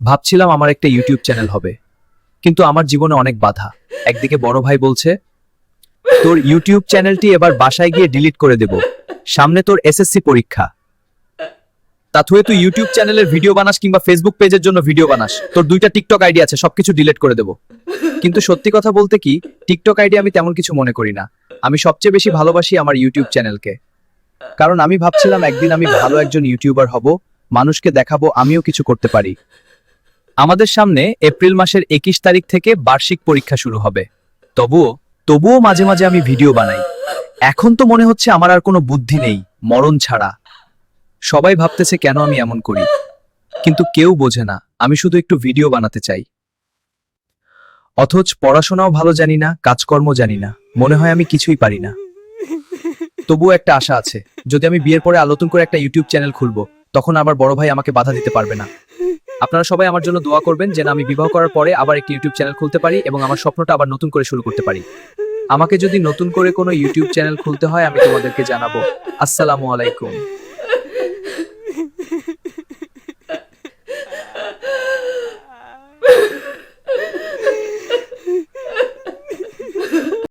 ভাবছিলাম আমার একটা ইউটিউব চ্যানেল হবে, কিন্তু আমার জীবনে অনেক বাধা। একদিকে বড় ভাই বলছে, তোর ইউটিউব চ্যানেলটি এবার বাসায় গিয়ে ডিলিট করে দেব, সামনে তোর এসএসসি পরীক্ষা। তা তুই ইউটিউব চ্যানেলের ভিডিও বানাস কিংবা ফেসবুক পেজের জন্য ভিডিও বানাস, তোর দুইটা টিকটক আইডি আছে, সবকিছু ডিলিট করে দেব। কিন্তু সত্যি কথা বলতে কি, টিকটক আইডি আমি তেমন কিছু মনে করি না। আমি সবচেয়ে বেশি ভালোবাসি আমার ইউটিউব চ্যানেলকে, কারণ আমি ভাবছিলাম একদিন আমি ভালো একজন ইউটিউবার হব, মানুষকে দেখাবো আমিও কিছু করতে পারি। আমাদের সামনে এপ্রিল মাসের 21 তারিখ থেকে বার্ষিক পরীক্ষা শুরু হবে। তবুও মাঝে মাঝে আমি ভিডিও বানাই। এখন তো মনে হচ্ছে আমার আর কোনো বুদ্ধি নেই, মরণ ছাড়া। সবাই ভাবতেছে কেন আমি এমন করি, কিন্তু কেউ বোঝে না আমি শুধু একটু ভিডিও বানাতে চাই। অথচ পড়াশোনাও ভালো জানি না, কাজকর্ম জানি না, মনে হয় আমি কিছুই পারি না। তবুও একটা আশা আছে, যদি আমি বিয়ের পরে নতুন করে একটা ইউটিউব চ্যানেল খুলবো, তখন আমার বড় ভাই আমাকে বাধা দিতে পারবে না। আপনারা সবাই আমার জন্য দোয়া করবেন যেন আমি বিবাহ করার পরে আবার একটি ইউটিউব চ্যানেল খুলতে পারি এবং আমার স্বপ্নটা আবার নতুন করে শুরু করতে পারি। আমাকে যদি নতুন করে কোনো ইউটিউব চ্যানেল খুলতে হয় আমি তোমাদেরকে জানাবো। আসসালামু আলাইকুম।